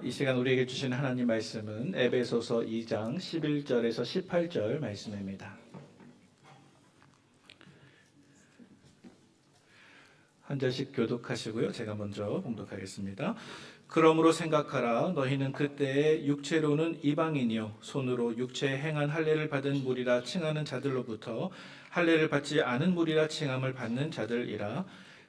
이 시간 우리에게 주신 하나님 말씀은 에베소서 2장 11절에서 18절 말씀입니다. 한 절씩 교독하시고요. 제가 먼저 봉독하겠습니다. 그러므로 생각하라. 너희는 그때에 육체로는 이방인이요 손으로 육체에 행한 할례를 받은 무리라 칭하는 자들로부터 할례를 받지 않은 무리라 칭함을 받는 자들이라.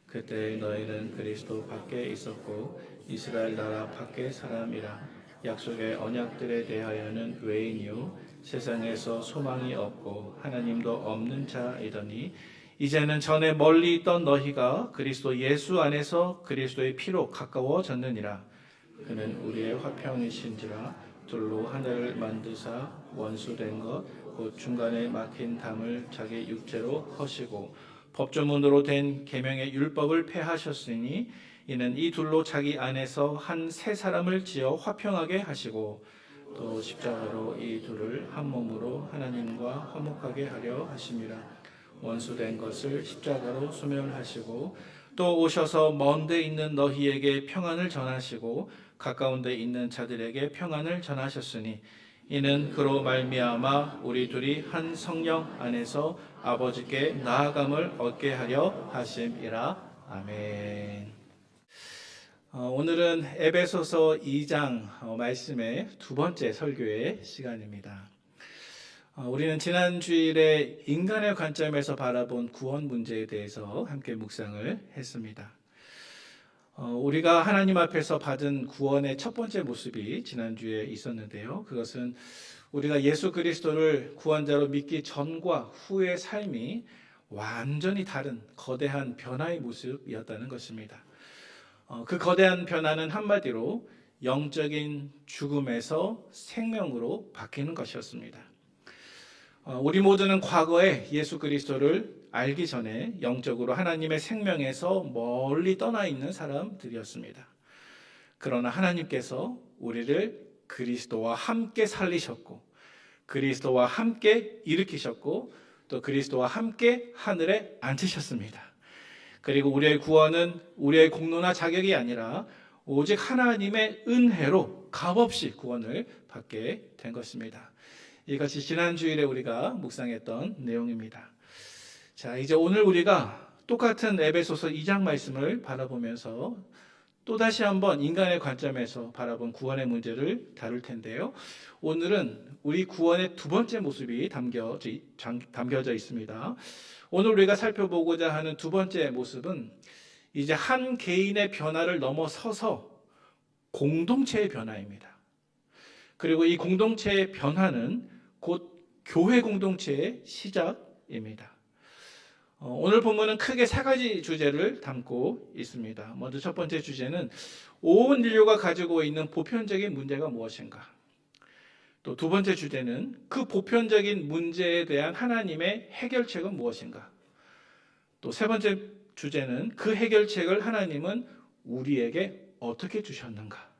그때 너희는 그리스도 밖에 있었고 이스라엘 나라 밖의 사람이라. 약속의 언약들에 대하여는 외인이요 세상에서 소망이 없고 하나님도 없는 자이더니 이제는 전에 멀리 있던 너희가 그리스도 예수 안에서 그리스도의 피로 가까워졌느니라. 그는 우리의 화평이신지라. 둘로 하늘을 만드사 원수된 것 곧 중간에 막힌 담을 자기 육체로 허시고 법조문으로 된 계명의 율법을 폐하셨으니 이는 이 둘로 자기 안에서 한 새 사람을 지어 화평하게 하시고 또 십자가로 이 둘을 한 몸으로 하나님과 화목하게 하려 하심이라. 원수된 것을 십자가로 소멸하시고 또 오셔서 먼 데 있는 너희에게 평안을 전하시고 가까운 데 있는 자들에게 평안을 전하셨으니 이는 그로 말미암아 우리 둘이 한 성령 안에서 아버지께 나아감을 얻게 하려 하심이라. 아멘. 오늘은 에베소서 2장 말씀의 두 번째 설교의 시간입니다. 우리는 지난 주일에 인간의 관점에서 바라본 구원 문제에 대해서 함께 묵상을 했습니다. 우리가 하나님 앞에서 받은 구원의 첫 번째 모습이 지난주에 있었는데요. 그것은 우리가 예수 그리스도를 구원자로 믿기 전과 후의 삶이 완전히 다른 거대한 변화의 모습이었다는 것입니다. 그 거대한 변화는 한마디로 영적인 죽음에서 생명으로 바뀌는 것이었습니다. 우리 모두는 과거에 예수 그리스도를 알기 전에 영적으로 하나님의 생명에서 멀리 떠나 있는 사람들이었습니다. 그러나 하나님께서 우리를 그리스도와 함께 살리셨고 그리스도와 함께 일으키셨고 또 그리스도와 함께 하늘에 앉히셨습니다. 그리고 우리의 구원은 우리의 공로나 자격이 아니라 오직 하나님의 은혜로 값없이 구원을 받게 된 것입니다. 이것이 지난 주일에 우리가 묵상했던 내용입니다. 자, 이제 오늘 우리가 똑같은 에베소서 2장 말씀을 바라보면서 또다시 한번 인간의 관점에서 바라본 구원의 문제를 다룰 텐데요. 오늘은 우리 구원의 두 번째 모습이 담겨져 있습니다. 오늘 우리가 살펴보고자 하는 두 번째 모습은 이제 한 개인의 변화를 넘어서서 공동체의 변화입니다. 그리고 이 공동체의 변화는 곧 교회 공동체의 시작입니다. 오늘 본문은 크게 세 가지 주제를 담고 있습니다. 먼저 첫 번째 주제는 온 인류가 가지고 있는 보편적인 문제가 무엇인가? 또 두 번째 주제는 그 보편적인 문제에 대한 하나님의 해결책은 무엇인가? 또 세 번째 주제는 그 해결책을 하나님은 우리에게 어떻게 주셨는가?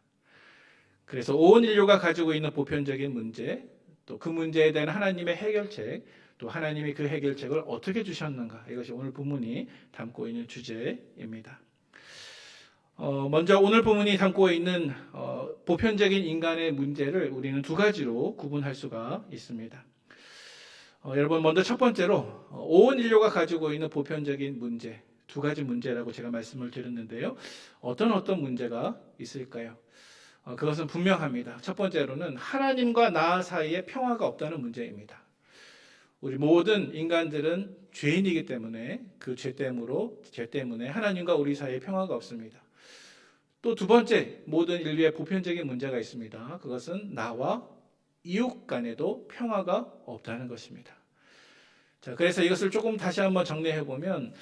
그래서 온 인류가 가지고 있는 보편적인 문제, 또 그 문제에 대한 하나님의 해결책, 또 하나님이 그 해결책을 어떻게 주셨는가, 이것이 오늘 본문이 담고 있는 주제입니다. 먼저 오늘 본문이 담고 있는 보편적인 인간의 문제를 우리는 두 가지로 구분할 수가 있습니다. 여러분, 먼저 첫 번째로 온 인류가 가지고 있는 보편적인 문제, 두 가지 문제라고 제가 말씀을 드렸는데요. 어떤 문제가 있을까요? 그것은 분명합니다. 첫 번째로는 하나님과 나 사이에 평화가 없다는 문제입니다. 우리 모든 인간들은 죄인이기 때문에 그 죄 때문에 하나님과 우리 사이에 평화가 없습니다. 또 두 번째, 모든 인류의 보편적인 문제가 있습니다. 그것은 나와 이웃 간에도 평화가 없다는 것입니다. 자, 그래서 이것을 조금 다시 한번 정리해 보면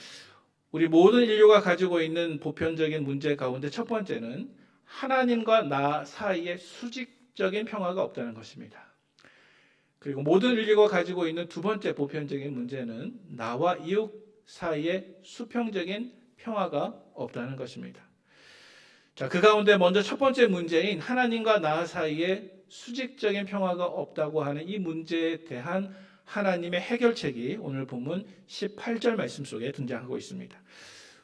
우리 모든 인류가 가지고 있는 보편적인 문제 가운데 첫 번째는 하나님과 나 사이에 수직적인 평화가 없다는 것입니다. 그리고 모든 인류가 가지고 있는 두 번째 보편적인 문제는 나와 이웃 사이에 수평적인 평화가 없다는 것입니다. 자, 그 가운데 먼저 첫 번째 문제인 하나님과 나 사이에 수직적인 평화가 없다고 하는 이 문제에 대한 하나님의 해결책이 오늘 본문 18절 말씀 속에 등장하고 있습니다.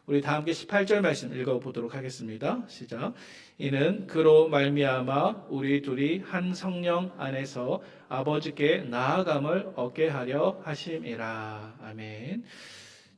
우리 다 함께 18절 말씀 읽어보도록 하겠습니다. 시작. 이는 그로 말미암아 우리 둘이 한 성령 안에서 아버지께 나아감을 얻게 하려 하심이라. 아멘.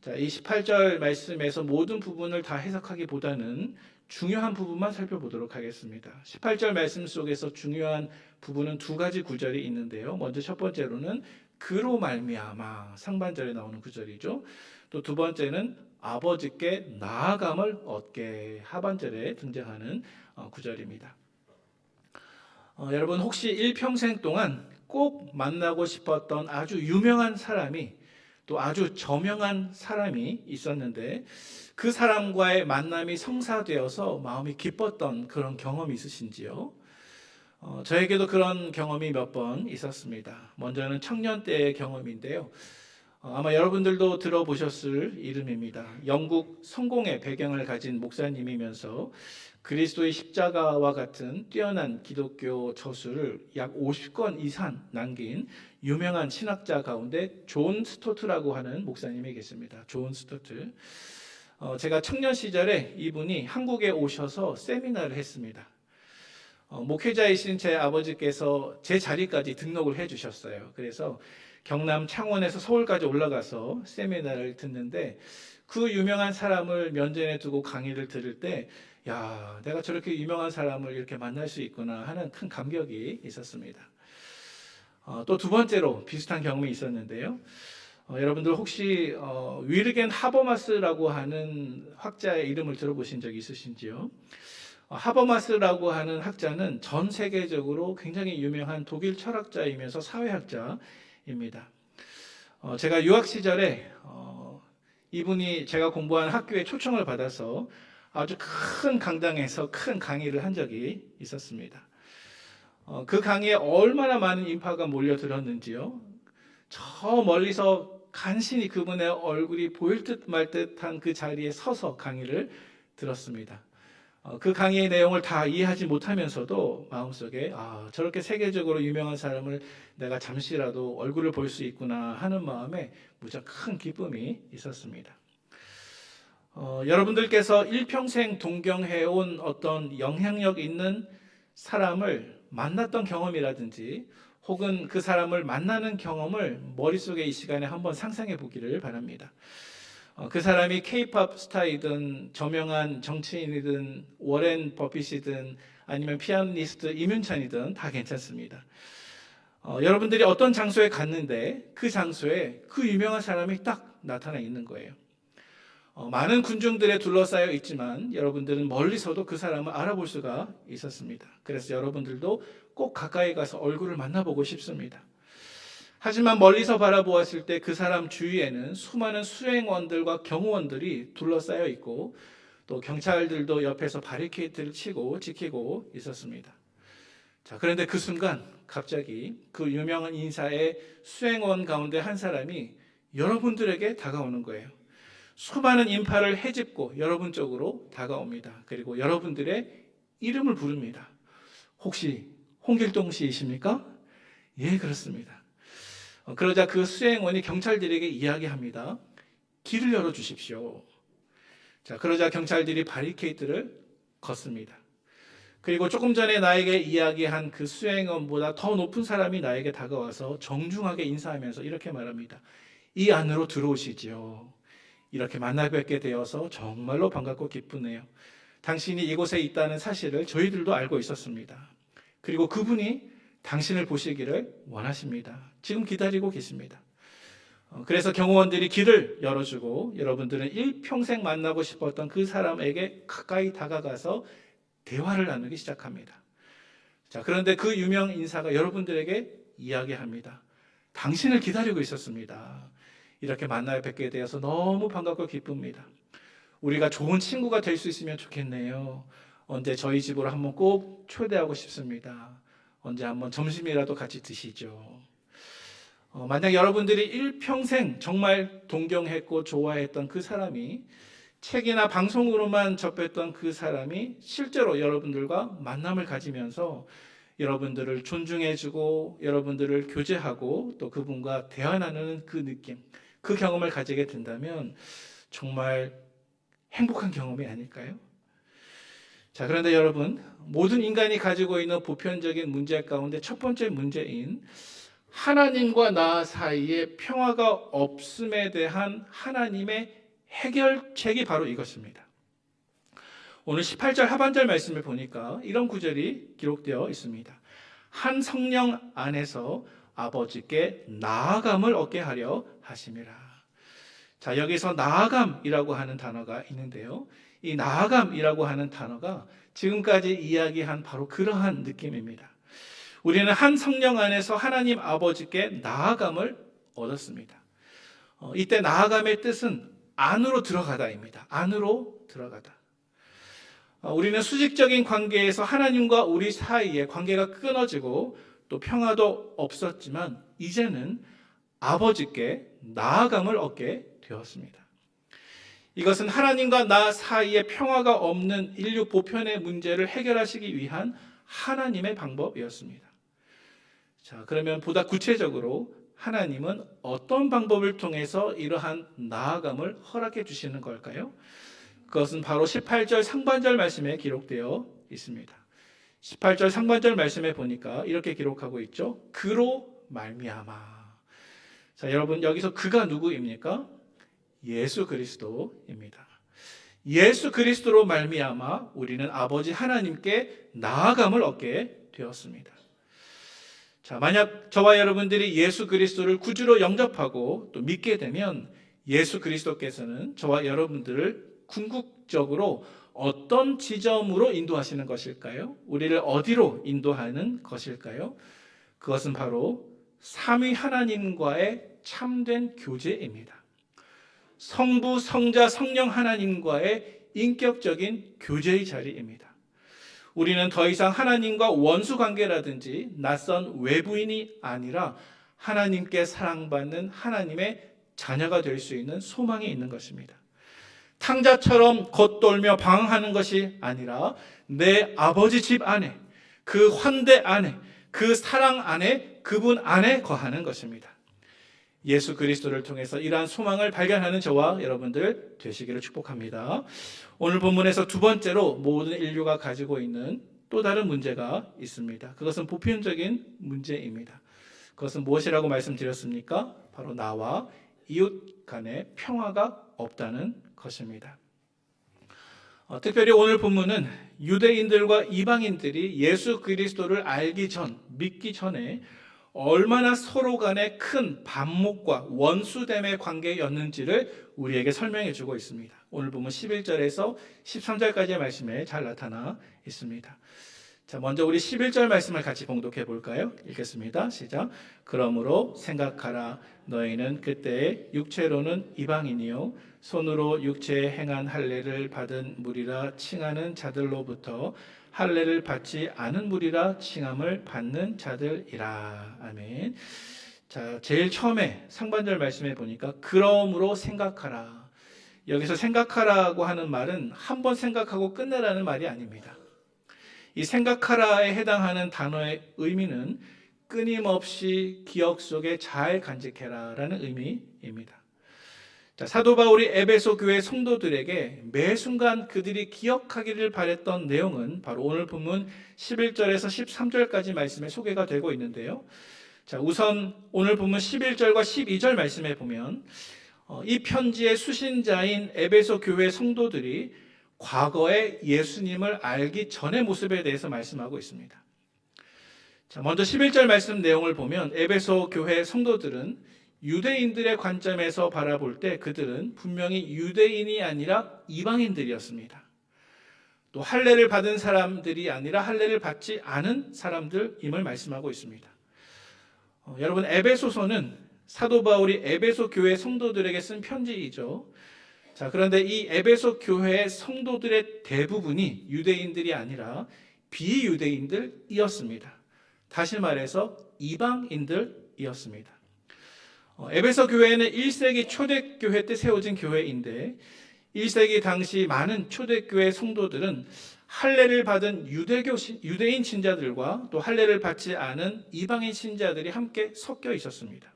자, 이 18절 말씀에서 모든 부분을 다 해석하기보다는 중요한 부분만 살펴보도록 하겠습니다. 18절 말씀 속에서 중요한 부분은 두 가지 구절이 있는데요. 먼저 첫 번째로는 그로 말미암아 상반절에 나오는 구절이죠. 또 두 번째는 아버지께 나아감을 얻게 하반절에 등장하는 구절입니다. 여러분 혹시 일평생 동안 꼭 만나고 싶었던 아주 유명한 사람이 또 아주 저명한 사람이 있었는데 그 사람과의 만남이 성사되어서 마음이 기뻤던 그런 경험이 있으신지요? 저에게도 그런 경험이 몇 번 있었습니다. 먼저는 청년 때의 경험인데요. 아마 여러분들도 들어보셨을 이름입니다. 영국 성공의 배경을 가진 목사님이면서 그리스도의 십자가와 같은 뛰어난 기독교 저술을 약 50권 이상 남긴 유명한 신학자 가운데 존 스토트라고 하는 목사님이 계십니다. 존 스토트. 제가 청년 시절에 이분이 한국에 오셔서 세미나를 했습니다. 목회자이신 제 아버지께서 제 자리까지 등록을 해주셨어요. 그래서 경남 창원에서 서울까지 올라가서 세미나를 듣는데 그 유명한 사람을 면전에 두고 강의를 들을 때 야, 내가 저렇게 유명한 사람을 이렇게 만날 수 있구나 하는 큰 감격이 있었습니다. 또 두 번째로 비슷한 경험이 있었는데요. 여러분들 혹시 위르겐 하버마스라고 하는 학자의 이름을 들어보신 적이 있으신지요? 하버마스라고 하는 학자는 전 세계적으로 굉장히 유명한 독일 철학자이면서 사회학자입니다. 제가 유학 시절에 이분이 제가 공부한 학교에 초청을 받아서 아주 큰 강당에서 큰 강의를 한 적이 있었습니다. 그 강의에 얼마나 많은 인파가 몰려들었는지요. 저 멀리서 간신히 그분의 얼굴이 보일 듯 말 듯한 그 자리에 서서 강의를 들었습니다. 그 강의의 내용을 다 이해하지 못하면서도 마음속에 저렇게 세계적으로 유명한 사람을 내가 잠시라도 얼굴을 볼 수 있구나 하는 마음에 무척 큰 기쁨이 있었습니다. 여러분들께서 일평생 동경해온 어떤 영향력 있는 사람을 만났던 경험이라든지 혹은 그 사람을 만나는 경험을 머릿속에 이 시간에 한번 상상해 보기를 바랍니다. 그 사람이 K-팝 스타이든 저명한 정치인이든 워렌 버핏이든 아니면 피아니스트 임윤찬이든 다 괜찮습니다. 여러분들이 어떤 장소에 갔는데 그 장소에 그 유명한 사람이 딱 나타나 있는 거예요. 많은 군중들에 둘러싸여 있지만 여러분들은 멀리서도 그 사람을 알아볼 수가 있었습니다. 그래서 여러분들도 꼭 가까이 가서 얼굴을 만나보고 싶습니다. 하지만 멀리서 바라보았을 때 그 사람 주위에는 수많은 수행원들과 경호원들이 둘러싸여 있고 또 경찰들도 옆에서 바리케이트를 치고 지키고 있었습니다. 자, 그런데 그 순간 갑자기 그 유명한 인사의 수행원 가운데 한 사람이 여러분들에게 다가오는 거예요. 수많은 인파를 헤집고 여러분 쪽으로 다가옵니다. 그리고 여러분들의 이름을 부릅니다. 혹시 홍길동 씨이십니까? 예, 그렇습니다. 그러자 그 수행원이 경찰들에게 이야기합니다. 길을 열어주십시오. 자, 그러자 경찰들이 바리케이트를 걷습니다. 그리고 조금 전에 나에게 이야기한 그 수행원보다 더 높은 사람이 나에게 다가와서 정중하게 인사하면서 이렇게 말합니다. 이 안으로 들어오시지요. 이렇게 만나 뵙게 되어서 정말로 반갑고 기쁘네요. 당신이 이곳에 있다는 사실을 저희들도 알고 있었습니다. 그리고 그분이 당신을 보시기를 원하십니다. 지금 기다리고 계십니다. 그래서 경호원들이 길을 열어주고 여러분들은 일평생 만나고 싶었던 그 사람에게 가까이 다가가서 대화를 나누기 시작합니다. 자, 그런데 그 유명 인사가 여러분들에게 이야기합니다. 당신을 기다리고 있었습니다. 이렇게 만나 뵙게 되어서 너무 반갑고 기쁩니다. 우리가 좋은 친구가 될 수 있으면 좋겠네요. 언제 저희 집으로 한번 꼭 초대하고 싶습니다. 언제 한번 점심이라도 같이 드시죠. 만약 여러분들이 일평생 정말 동경했고 좋아했던 그 사람이 책이나 방송으로만 접했던 그 사람이 실제로 여러분들과 만남을 가지면서 여러분들을 존중해주고 여러분들을 교제하고 또 그분과 대화 나누는 그 느낌, 그 경험을 가지게 된다면 정말 행복한 경험이 아닐까요? 자, 그런데 여러분, 모든 인간이 가지고 있는 보편적인 문제 가운데 첫 번째 문제인 하나님과 나 사이에 평화가 없음에 대한 하나님의 해결책이 바로 이것입니다. 오늘 18절 하반절 말씀을 보니까 이런 구절이 기록되어 있습니다. 한 성령 안에서 아버지께 나아감을 얻게 하려 하심이라. 자, 여기서 나아감이라고 하는 단어가 있는데요. 이 나아감이라고 하는 단어가 지금까지 이야기한 바로 그러한 느낌입니다. 우리는 한 성령 안에서 하나님 아버지께 나아감을 얻었습니다. 이때 나아감의 뜻은 안으로 들어가다입니다. 안으로 들어가다. 우리는 수직적인 관계에서 하나님과 우리 사이에 관계가 끊어지고 또 평화도 없었지만 이제는 아버지께 나아감을 얻게 되었습니다. 이것은 하나님과 나 사이에 평화가 없는 인류 보편의 문제를 해결하시기 위한 하나님의 방법이었습니다. 자, 그러면 보다 구체적으로 하나님은 어떤 방법을 통해서 이러한 나아감을 허락해 주시는 걸까요? 그것은 바로 18절 상반절 말씀에 기록되어 있습니다. 18절 상반절 말씀에 보니까 이렇게 기록하고 있죠. 그로 말미암아. 자, 여러분 여기서 그가 누구입니까? 예수 그리스도입니다. 예수 그리스도로 말미암아 우리는 아버지 하나님께 나아감을 얻게 되었습니다. 자, 만약 저와 여러분들이 예수 그리스도를 구주로 영접하고 또 믿게 되면 예수 그리스도께서는 저와 여러분들을 궁극적으로 어떤 지점으로 인도하시는 것일까요? 우리를 어디로 인도하는 것일까요? 그것은 바로 삼위 하나님과의 참된 교제입니다. 성부, 성자, 성령 하나님과의 인격적인 교제의 자리입니다. 우리는 더 이상 하나님과 원수 관계라든지 낯선 외부인이 아니라 하나님께 사랑받는 하나님의 자녀가 될 수 있는 소망이 있는 것입니다. 탕자처럼 겉돌며 방황하는 것이 아니라 내 아버지 집 안에, 그 환대 안에, 그 사랑 안에, 그분 안에 거하는 것입니다. 예수 그리스도를 통해서 이러한 소망을 발견하는 저와 여러분들 되시기를 축복합니다. 오늘 본문에서 두 번째로 모든 인류가 가지고 있는 또 다른 문제가 있습니다. 그것은 보편적인 문제입니다. 그것은 무엇이라고 말씀드렸습니까? 바로 나와 이웃 간의 평화가 없다는 것입니다. 특별히 오늘 본문은 유대인들과 이방인들이 예수 그리스도를 알기 전, 믿기 전에 얼마나 서로 간에 큰 반목과 원수됨의 관계였는지를 우리에게 설명해 주고 있습니다. 오늘 보면 11절에서 13절까지의 말씀에 잘 나타나 있습니다. 자, 먼저 우리 11절 말씀을 같이 봉독해 볼까요? 읽겠습니다. 시작. 그러므로 생각하라. 너희는 그때 육체로는 이방인이요 손으로 육체에 행한 할례를 받은 무리라 칭하는 자들로부터 할례를 받지 않은 무리라 칭함을 받는 자들이라. 아멘. 자, 제일 처음에 상반절 말씀에 보니까 그러므로 생각하라. 여기서 생각하라고 하는 말은 한 번 생각하고 끝내라는 말이 아닙니다. 이 생각하라에 해당하는 단어의 의미는 끊임없이 기억 속에 잘 간직해라라는 의미입니다. 자, 사도 바울이 에베소 교회 성도들에게 매 순간 그들이 기억하기를 바랬던 내용은 바로 오늘 본문 11절에서 13절까지 말씀에 소개가 되고 있는데요. 자, 우선 오늘 본문 11절과 12절 말씀에 보면 이 편지의 수신자인 에베소 교회 성도들이 과거에 예수님을 알기 전의 모습에 대해서 말씀하고 있습니다. 자, 먼저 11절 말씀 내용을 보면 에베소 교회 성도들은 유대인들의 관점에서 바라볼 때 그들은 분명히 유대인이 아니라 이방인들이었습니다. 또 할례를 받은 사람들이 아니라 할례를 받지 않은 사람들임을 말씀하고 있습니다. 여러분, 에베소서는 사도 바울이 에베소 교회 성도들에게 쓴 편지이죠. 자, 그런데 이 에베소 교회의 성도들의 대부분이 유대인들이 아니라 비유대인들이었습니다. 다시 말해서 이방인들이었습니다. 에베소 교회는 1세기 초대교회 때 세워진 교회인데 1세기 당시 많은 초대교회 성도들은 할례를 받은 유대인 신자들과 또 할례를 받지 않은 이방인 신자들이 함께 섞여 있었습니다.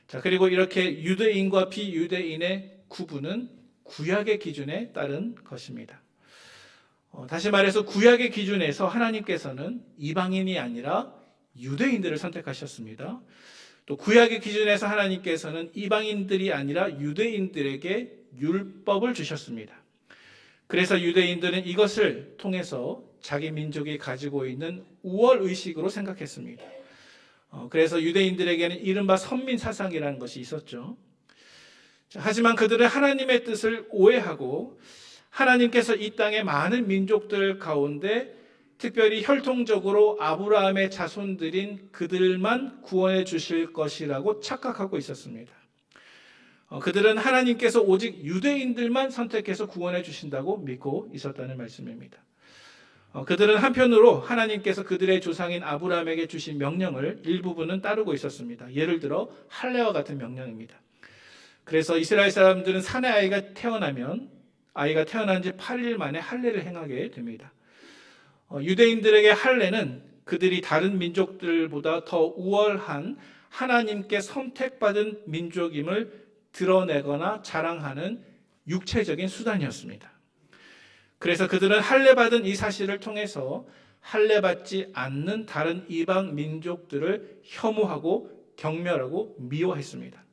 자, 그리고 이렇게 유대인과 비유대인의 구분은 구약의 기준에 따른 것입니다. 다시 말해서 구약의 기준에서 하나님께서는 이방인이 아니라 유대인들을 선택하셨습니다. 또 구약의 기준에서 하나님께서는 이방인들이 아니라 유대인들에게 율법을 주셨습니다. 그래서 유대인들은 이것을 통해서 자기 민족이 가지고 있는 우월의식으로 생각했습니다. 그래서 유대인들에게는 이른바 선민 사상이라는 것이 있었죠. 하지만 그들은 하나님의 뜻을 오해하고 하나님께서 이 땅의 많은 민족들 가운데 특별히 혈통적으로 아브라함의 자손들인 그들만 구원해 주실 것이라고 착각하고 있었습니다. 그들은 하나님께서 오직 유대인들만 선택해서 구원해 주신다고 믿고 있었다는 말씀입니다. 그들은 한편으로 하나님께서 그들의 조상인 아브라함에게 주신 명령을 일부분은 따르고 있었습니다. 예를 들어 할례와 같은 명령입니다. 그래서 이스라엘 사람들은 사내 아이가 태어난 지 8일 만에 할례를 행하게 됩니다. 유대인들에게 할례는 그들이 다른 민족들보다 더 우월한 하나님께 선택받은 민족임을 드러내거나 자랑하는 육체적인 수단이었습니다. 그래서 그들은 할례받은 이 사실을 통해서 할례받지 않는 다른 이방 민족들을 혐오하고 경멸하고 미워했습니다.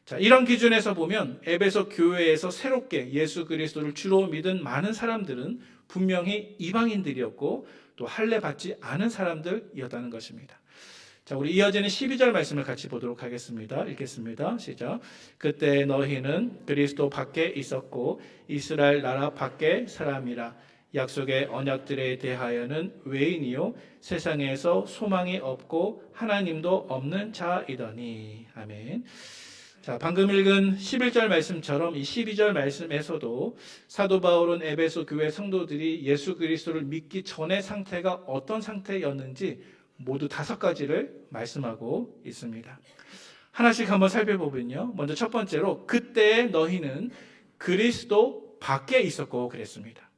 자, 이런 기준에서 보면 에베소 교회에서 새롭게 예수 그리스도를 주로 믿은 많은 사람들은 분명히 이방인들이었고 또 할례받지 않은 사람들이었다는 것입니다. 자, 우리 이어지는 12절 말씀을 같이 보도록 하겠습니다. 읽겠습니다. 시작. 그때 너희는 그리스도 밖에 있었고 이스라엘 나라 밖의 사람이라. 약속의 언약들에 대하여는 외인이요 세상에서 소망이 없고 하나님도 없는 자이더니. 아멘. 자, 방금 읽은 11절 말씀처럼 이 12절 말씀에서도 사도 바울은 에베소 교회 성도들이 예수 그리스도를 믿기 전의 상태가 어떤 상태였는지 모두 5가지를 말씀하고 있습니다. 하나씩 한번 살펴보면요. 먼저 첫 번째로 그때 너희는 그리스도 밖에 있었고 그랬습니다.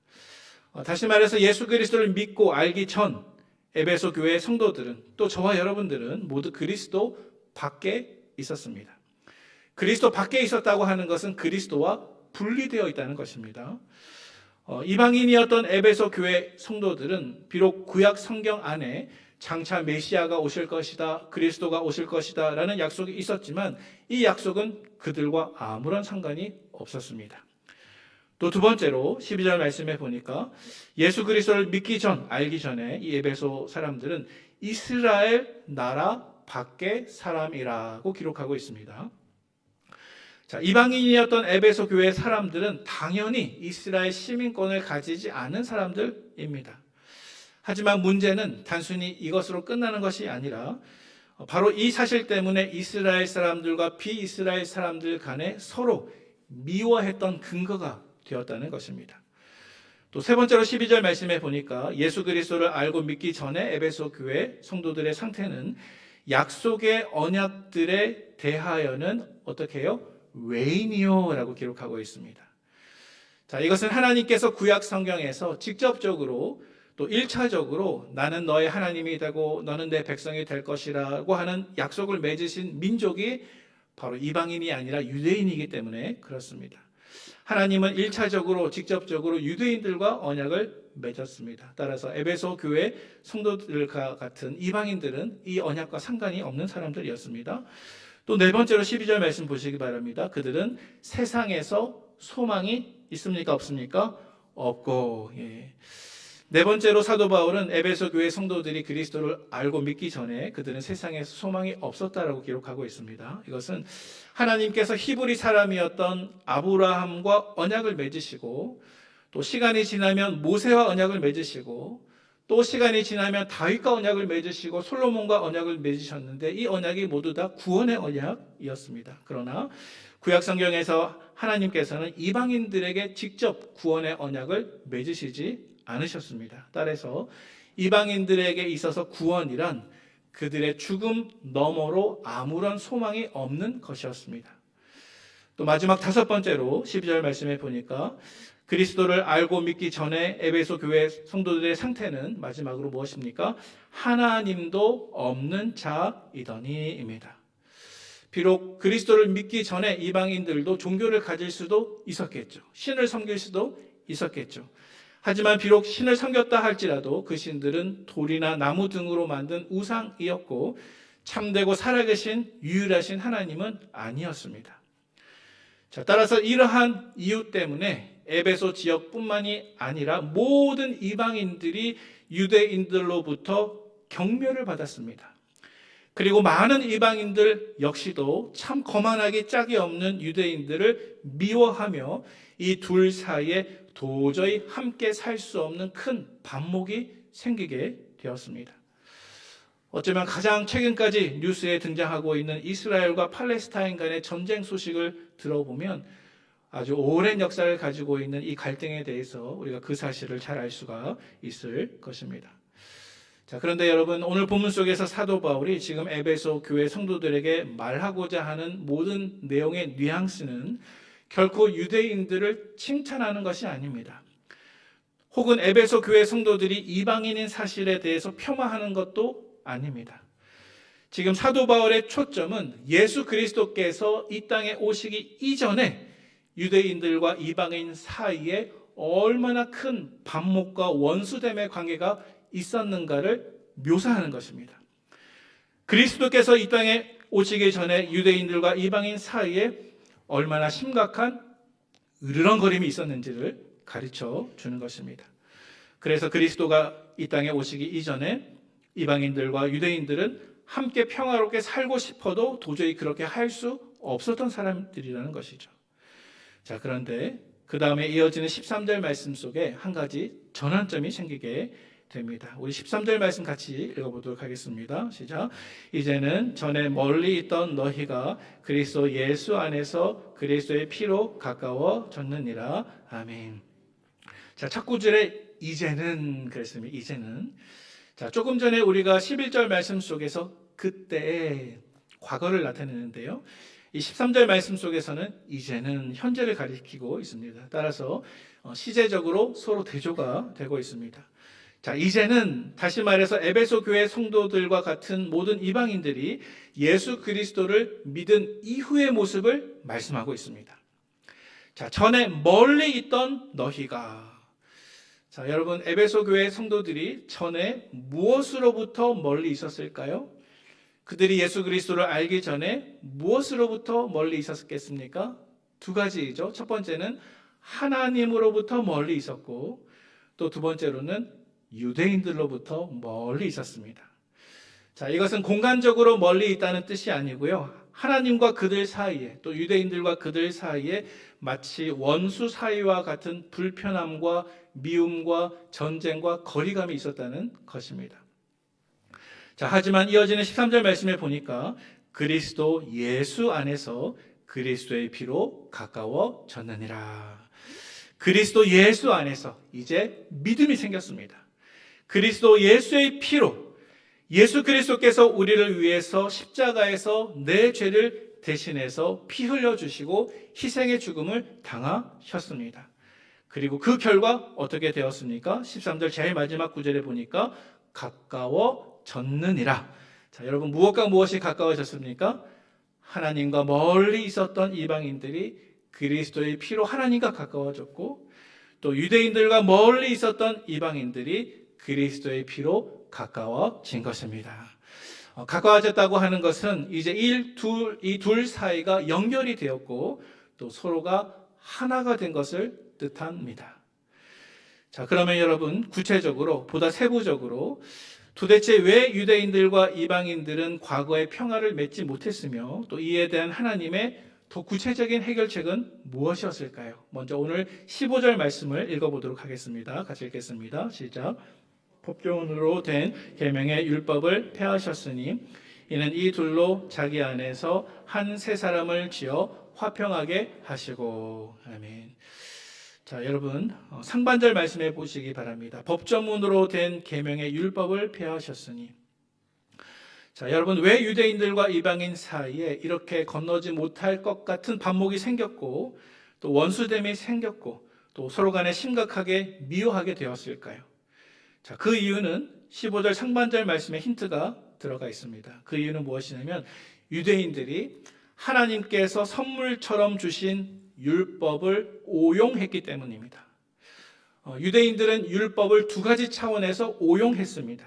다시 말해서 예수 그리스도를 믿고 알기 전 에베소 교회 성도들은 또 저와 여러분들은 모두 그리스도 밖에 있었습니다. 그리스도 밖에 있었다고 하는 것은 그리스도와 분리되어 있다는 것입니다. 이방인이었던 에베소 교회 성도들은 비록 구약 성경 안에 장차 메시아가 오실 것이다, 그리스도가 오실 것이다 라는 약속이 있었지만 이 약속은 그들과 아무런 상관이 없었습니다. 또 두 번째로 12절 말씀에 보니까 예수 그리스도를 믿기 전, 알기 전에 이 에베소 사람들은 이스라엘 나라 밖의 사람이라고 기록하고 있습니다. 자, 이방인이었던 에베소 교회 사람들은 당연히 이스라엘 시민권을 가지지 않은 사람들입니다. 하지만 문제는 단순히 이것으로 끝나는 것이 아니라 바로 이 사실 때문에 이스라엘 사람들과 비이스라엘 사람들 간에 서로 미워했던 근거가 되었다는 것입니다. 또 세 번째로 12절 말씀에 보니까 예수 그리스도를 알고 믿기 전에 에베소 교회 성도들의 상태는 약속의 언약들에 대하여는 어떻게 해요? 외인이요 라고 기록하고 있습니다. 자, 이것은 하나님께서 구약 성경에서 직접적으로 또 1차적으로 나는 너의 하나님이 되고 너는 내 백성이 될 것이라고 하는 약속을 맺으신 민족이 바로 이방인이 아니라 유대인이기 때문에 그렇습니다. 하나님은 1차적으로 직접적으로 유대인들과 언약을 맺었습니다. 따라서 에베소 교회 성도들과 같은 이방인들은 이 언약과 상관이 없는 사람들이었습니다. 또 네 번째로 12절 말씀 보시기 바랍니다. 그들은 세상에서 소망이 있습니까? 없습니까? 없고. 네 번째로 사도 바울은 에베소 교회 성도들이 그리스도를 알고 믿기 전에 그들은 세상에서 소망이 없었다라고 기록하고 있습니다. 이것은 하나님께서 히브리 사람이었던 아브라함과 언약을 맺으시고 또 시간이 지나면 모세와 언약을 맺으시고 또 시간이 지나면 다윗과 언약을 맺으시고 솔로몬과 언약을 맺으셨는데 이 언약이 모두 다 구원의 언약이었습니다. 그러나 구약 성경에서 하나님께서는 이방인들에게 직접 구원의 언약을 맺으시지 않으셨습니다. 따라서 이방인들에게 있어서 구원이란 그들의 죽음 너머로 아무런 소망이 없는 것이었습니다. 또 마지막 5번째로 12절 말씀에 보니까 그리스도를 알고 믿기 전에 에베소 교회 성도들의 상태는 마지막으로 무엇입니까? 하나님도 없는 자이더니입니다. 비록 그리스도를 믿기 전에 이방인들도 종교를 가질 수도 있었겠죠. 신을 섬길 수도 있었겠죠. 하지만 비록 신을 섬겼다 할지라도 그 신들은 돌이나 나무 등으로 만든 우상이었고 참되고 살아계신 유일하신 하나님은 아니었습니다. 자, 따라서 이러한 이유 때문에 에베소 지역뿐만이 아니라 모든 이방인들이 유대인들로부터 경멸을 받았습니다. 그리고 많은 이방인들 역시도 참 거만하기 짝이 없는 유대인들을 미워하며 이 둘 사이에 도저히 함께 살 수 없는 큰 반목이 생기게 되었습니다. 어쩌면 가장 최근까지 뉴스에 등장하고 있는 이스라엘과 팔레스타인 간의 전쟁 소식을 들어보면 아주 오랜 역사를 가지고 있는 이 갈등에 대해서 우리가 그 사실을 잘 알 수가 있을 것입니다. 자, 그런데 여러분, 오늘 본문 속에서 사도 바울이 지금 에베소 교회 성도들에게 말하고자 하는 모든 내용의 뉘앙스는 결코 유대인들을 칭찬하는 것이 아닙니다. 혹은 에베소 교회 성도들이 이방인인 사실에 대해서 폄하하는 것도 아닙니다. 지금 사도 바울의 초점은 예수 그리스도께서 이 땅에 오시기 이전에 유대인들과 이방인 사이에 얼마나 큰 반목과 원수됨의 관계가 있었는가를 묘사하는 것입니다. 그리스도께서 이 땅에 오시기 전에 유대인들과 이방인 사이에 얼마나 심각한 으르렁거림이 있었는지를 가르쳐 주는 것입니다. 그래서 그리스도가 이 땅에 오시기 이전에 이방인들과 유대인들은 함께 평화롭게 살고 싶어도 도저히 그렇게 할 수 없었던 사람들이라는 것이죠. 자, 그런데 그 다음에 이어지는 13절 말씀 속에 한 가지 전환점이 생기게 됩니다. 우리 13절 말씀 같이 읽어보도록 하겠습니다. 시작. 이제는 전에 멀리 있던 너희가 그리스도 예수 안에서 그리스도의 피로 가까워졌느니라. 아멘. 자, 첫 구절에 이제는 그랬습니다. 이제는. 자, 조금 전에 우리가 11절 말씀 속에서 그때의 과거를 나타내는데요. 이 13절 말씀 속에서는 이제는 현재를 가리키고 있습니다. 따라서 시제적으로 서로 대조가 되고 있습니다. 자, 이제는 다시 말해서 에베소 교회 성도들과 같은 모든 이방인들이 예수 그리스도를 믿은 이후의 모습을 말씀하고 있습니다. 자, 전에 멀리 있던 너희가. 자, 여러분, 에베소 교회 성도들이 전에 무엇으로부터 멀리 있었을까요? 그들이 예수 그리스도를 알기 전에 무엇으로부터 멀리 있었겠습니까? 두 가지이죠. 첫 번째는 하나님으로부터 멀리 있었고, 또 두 번째로는 유대인들로부터 멀리 있었습니다. 자, 이것은 공간적으로 멀리 있다는 뜻이 아니고요. 하나님과 그들 사이에, 또 유대인들과 그들 사이에 마치 원수 사이와 같은 불편함과 미움과 전쟁과 거리감이 있었다는 것입니다. 자, 하지만 이어지는 13절 말씀에 보니까 그리스도 예수 안에서 그리스도의 피로 가까워졌느니라. 그리스도 예수 안에서 이제 믿음이 생겼습니다. 그리스도 예수의 피로, 예수 그리스도께서 우리를 위해서 십자가에서 내 죄를 대신해서 피 흘려주시고 희생의 죽음을 당하셨습니다. 그리고 그 결과 어떻게 되었습니까? 13절 제일 마지막 구절에 보니까 가까워졌느니라. 자, 여러분, 무엇과 무엇이 가까워졌습니까? 하나님과 멀리 있었던 이방인들이 그리스도의 피로 하나님과 가까워졌고, 또 유대인들과 멀리 있었던 이방인들이 그리스도의 피로 가까워진 것입니다. 가까워졌다고 하는 것은 이제 이 둘 사이가 연결이 되었고 또 서로가 하나가 된 것을 뜻합니다. 자, 그러면 여러분, 구체적으로 보다 세부적으로 도대체 왜 유대인들과 이방인들은 과거에 평화를 맺지 못했으며 또 이에 대한 하나님의 더 구체적인 해결책은 무엇이었을까요? 먼저 오늘 15절 말씀을 읽어보도록 하겠습니다. 같이 읽겠습니다. 시작. 법조문으로 된 계명의 율법을 폐하셨으니 이는 이 둘로 자기 안에서 한 세 사람을 지어 화평하게 하시고. 아멘. 자, 여러분, 상반절 말씀해 보시기 바랍니다. 법조문으로 된 계명의 율법을 폐하셨으니. 자, 여러분, 왜 유대인들과 이방인 사이에 이렇게 건너지 못할 것 같은 반목이 생겼고 또 원수됨이 생겼고 또 서로 간에 심각하게 미워하게 되었을까요? 자, 그 이유는 15절 상반절 말씀에 힌트가 들어가 있습니다. 그 이유는 무엇이냐면 유대인들이 하나님께서 선물처럼 주신 율법을 오용했기 때문입니다. 유대인들은 율법을 두 가지 차원에서 오용했습니다.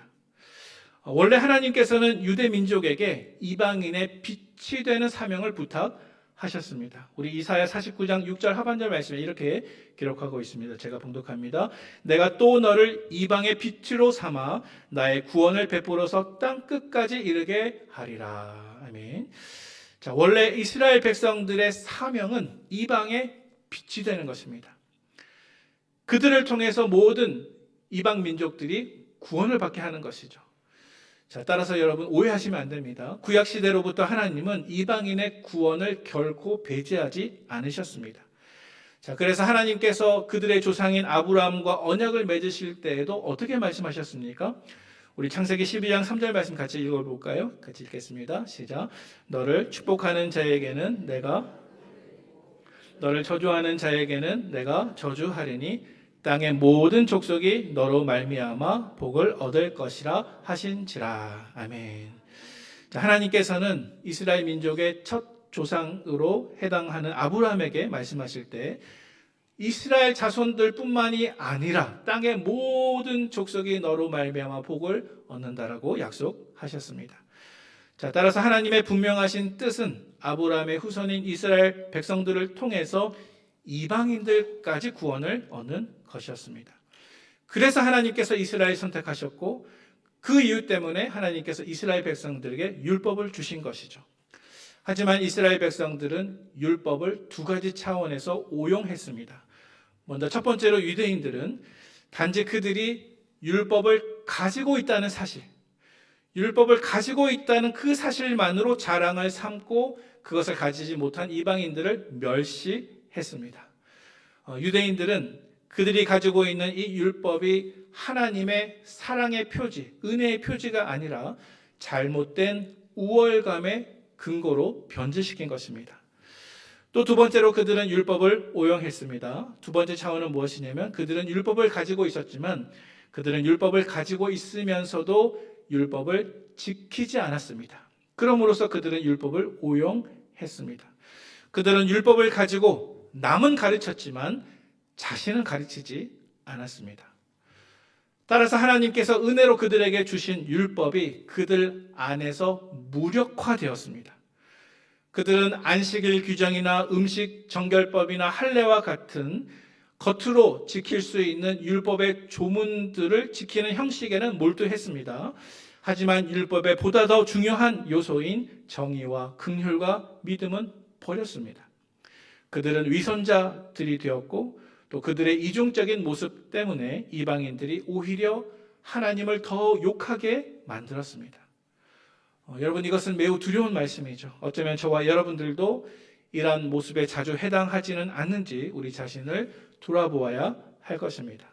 원래 하나님께서는 유대 민족에게 이방인의 빛이 되는 사명을 부탁하셨습니다. 우리 이사야 49장 6절 하반절 말씀에 이렇게 기록하고 있습니다. 제가 봉독합니다. 내가 또 너를 이방의 빛으로 삼아 나의 구원을 베풀어서 땅 끝까지 이르게 하리라. 아멘. 자, 원래 이스라엘 백성들의 사명은 이방의 빛이 되는 것입니다. 그들을 통해서 모든 이방 민족들이 구원을 받게 하는 것이죠. 자, 따라서 여러분 오해하시면 안 됩니다. 구약 시대로부터 하나님은 이방인의 구원을 결코 배제하지 않으셨습니다. 자, 그래서 하나님께서 그들의 조상인 아브라함과 언약을 맺으실 때에도 어떻게 말씀하셨습니까? 우리 창세기 12장 3절 말씀 같이 읽어볼까요? 같이 읽겠습니다. 시작. 너를 축복하는 자에게는 내가, 너를 저주하는 자에게는 내가 저주하리니 땅의 모든 족속이 너로 말미암아 복을 얻을 것이라 하신지라. 아멘. 자, 하나님께서는 이스라엘 민족의 첫 조상으로 해당하는 아브라함에게 말씀하실 때 이스라엘 자손들뿐만이 아니라 땅의 모든 족속이 너로 말미암아 복을 얻는다라고 약속하셨습니다. 자, 따라서 하나님의 분명하신 뜻은 아브라함의 후손인 이스라엘 백성들을 통해서 이방인들까지 구원을 얻는 것이었습니다. 그래서 하나님께서 이스라엘 선택하셨고 그 이유 때문에 하나님께서 이스라엘 백성들에게 율법을 주신 것이죠. 하지만 이스라엘 백성들은 율법을 두 가지 차원에서 오용했습니다. 먼저 첫 번째로 유대인들은 단지 그들이 율법을 가지고 있다는 사실, 율법을 가지고 있다는 그 사실만으로 자랑을 삼고 그것을 가지지 못한 이방인들을 멸시했습니다. 유대인들은 그들이 가지고 있는 이 율법이 하나님의 사랑의 표지, 은혜의 표지가 아니라 잘못된 우월감의 근거로 변질시킨 것입니다. 또 두 번째로 그들은 율법을 오용했습니다. 두 번째 차원은 무엇이냐면 그들은 율법을 가지고 있었지만 그들은 율법을 가지고 있으면서도 율법을 지키지 않았습니다. 그럼으로써 그들은 율법을 오용했습니다. 그들은 율법을 가지고 남은 가르쳤지만 자신은 가르치지 않았습니다. 따라서 하나님께서 은혜로 그들에게 주신 율법이 그들 안에서 무력화되었습니다. 그들은 안식일 규정이나 음식 정결법이나 할례와 같은 겉으로 지킬 수 있는 율법의 조문들을 지키는 형식에는 몰두했습니다. 하지만 율법의 보다 더 중요한 요소인 정의와 긍휼과 믿음은 버렸습니다. 그들은 위선자들이 되었고 또 그들의 이중적인 모습 때문에 이방인들이 오히려 하나님을 더 욕하게 만들었습니다. 여러분, 이것은 매우 두려운 말씀이죠. 어쩌면 저와 여러분들도 이러한 모습에 자주 해당하지는 않는지 우리 자신을 돌아보아야 할 것입니다.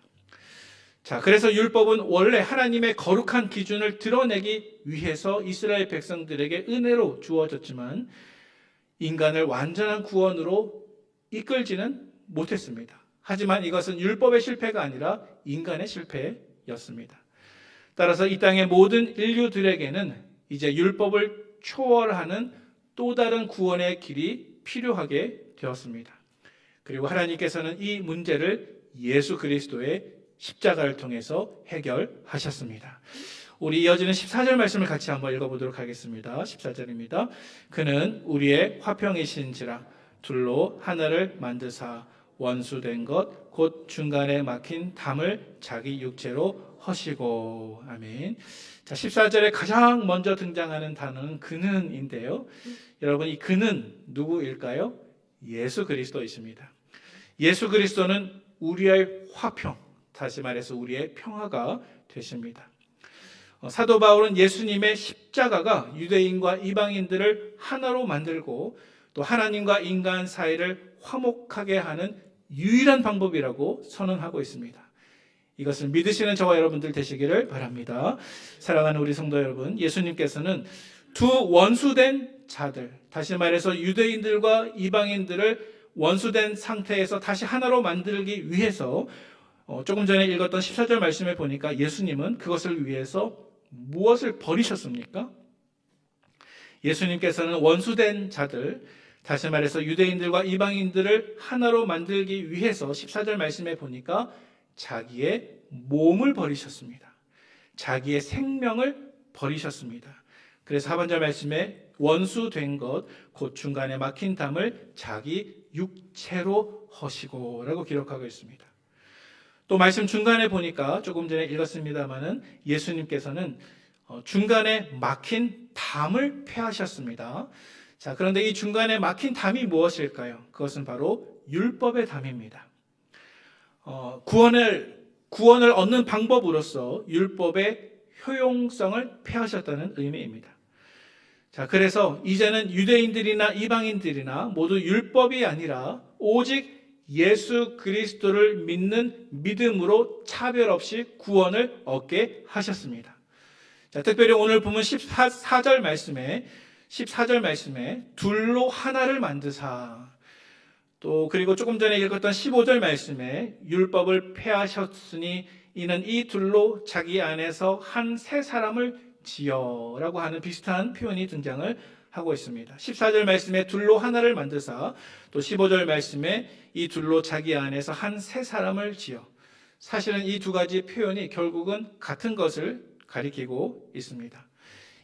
자, 그래서 율법은 원래 하나님의 거룩한 기준을 드러내기 위해서 이스라엘 백성들에게 은혜로 주어졌지만 인간을 완전한 구원으로 이끌지는 못했습니다. 하지만 이것은 율법의 실패가 아니라 인간의 실패였습니다. 따라서 이 땅의 모든 인류들에게는 이제 율법을 초월하는 또 다른 구원의 길이 필요하게 되었습니다. 그리고 하나님께서는 이 문제를 예수 그리스도의 십자가를 통해서 해결하셨습니다. 우리 이어지는 14절 말씀을 같이 한번 읽어보도록 하겠습니다. 14절입니다. 그는 우리의 화평이신지라 둘로 하나를 만드사 원수된 것 곧 중간에 막힌 담을 자기 육체로 허시고. 아멘. 자, 14절에 가장 먼저 등장하는 단어는 그는인데요. 여러분, 이 그는 누구일까요? 예수 그리스도이십니다. 예수 그리스도는 우리의 화평, 다시 말해서 우리의 평화가 되십니다. 사도 바울은 예수님의 십자가가 유대인과 이방인들을 하나로 만들고 또 하나님과 인간 사이를 화목하게 하는 유일한 방법이라고 선언하고 있습니다. 이것을 믿으시는 저와 여러분들 되시기를 바랍니다. 사랑하는 우리 성도 여러분, 예수님께서는 두 원수된 자들, 다시 말해서 유대인들과 이방인들을 원수된 상태에서 다시 하나로 만들기 위해서 조금 전에 읽었던 14절 말씀에 보니까 예수님은 그것을 위해서 무엇을 버리셨습니까? 예수님께서는 원수된 자들, 다시 말해서 유대인들과 이방인들을 하나로 만들기 위해서 14절 말씀에 보니까 자기의 몸을 버리셨습니다. 자기의 생명을 버리셨습니다. 그래서 하반절 말씀에 원수된 것, 곧 중간에 막힌 담을 자기 육체로 허시고 라고 기록하고 있습니다. 또 말씀 중간에 보니까 조금 전에 읽었습니다마는 예수님께서는 중간에 막힌 담을 폐하셨습니다. 자, 그런데 이 중간에 막힌 담이 무엇일까요? 그것은 바로 율법의 담입니다. 구원을 얻는 방법으로서 율법의 효용성을 폐하셨다는 의미입니다. 자, 그래서 이제는 유대인들이나 이방인들이나 모두 율법이 아니라 오직 예수 그리스도를 믿는 믿음으로 차별 없이 구원을 얻게 하셨습니다. 자, 특별히 오늘 보면 14절 말씀에 둘로 하나를 만드사, 또 그리고 조금 전에 읽었던 15절 말씀에 율법을 폐하셨으니 이는 이 둘로 자기 안에서 한 새 사람을 지어라고 하는 비슷한 표현이 등장을 하고 있습니다. 14절 말씀에 둘로 하나를 만드사, 또 15절 말씀에 이 둘로 자기 안에서 한 새 사람을 지어. 사실은 이 두 가지 표현이 결국은 같은 것을 가리키고 있습니다.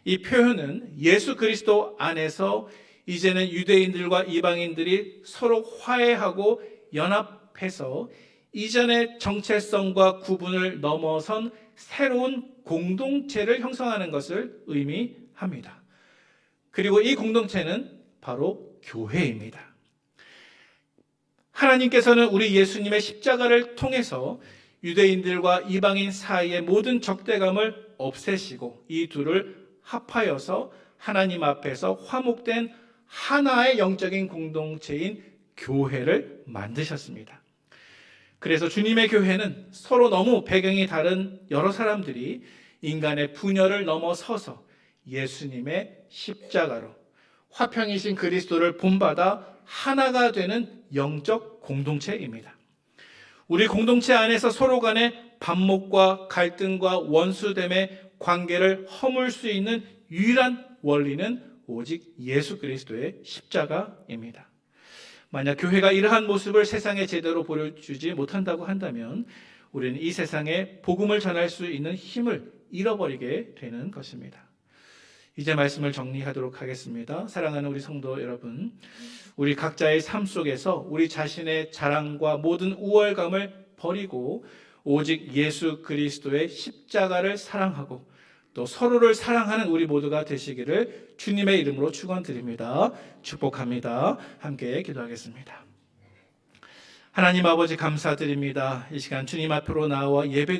이 표현은 예수 그리스도 안에서 이제는 유대인들과 이방인들이 서로 화해하고 연합해서 이전의 정체성과 구분을 넘어선 새로운 공동체를 형성하는 것을 의미합니다. 그리고 이 공동체는 바로 교회입니다. 하나님께서는 우리 예수님의 십자가를 통해서 유대인들과 이방인 사이의 모든 적대감을 없애시고 이 둘을 합하여서 하나님 앞에서 화목된 하나의 영적인 공동체인 교회를 만드셨습니다. 그래서 주님의 교회는 서로 너무 배경이 다른 여러 사람들이 인간의 분열을 넘어서서 예수님의 십자가로 화평이신 그리스도를 본받아 하나가 되는 영적 공동체입니다. 우리 공동체 안에서 서로 간의 반목과 갈등과 원수됨의 관계를 허물 수 있는 유일한 원리는 오직 예수 그리스도의 십자가입니다. 만약 교회가 이러한 모습을 세상에 제대로 보여주지 못한다고 한다면 우리는 이 세상에 복음을 전할 수 있는 힘을 잃어버리게 되는 것입니다. 이제 말씀을 정리하도록 하겠습니다. 사랑하는 우리 성도 여러분, 우리 각자의 삶 속에서 우리 자신의 자랑과 모든 우월감을 버리고 오직 예수 그리스도의 십자가를 사랑하고 또 서로를 사랑하는 우리 모두가 되시기를 주님의 이름으로 축원드립니다. 축복합니다. 함께 기도하겠습니다. 하나님 아버지 감사드립니다. 이 시간 주님 앞으로 나와 예배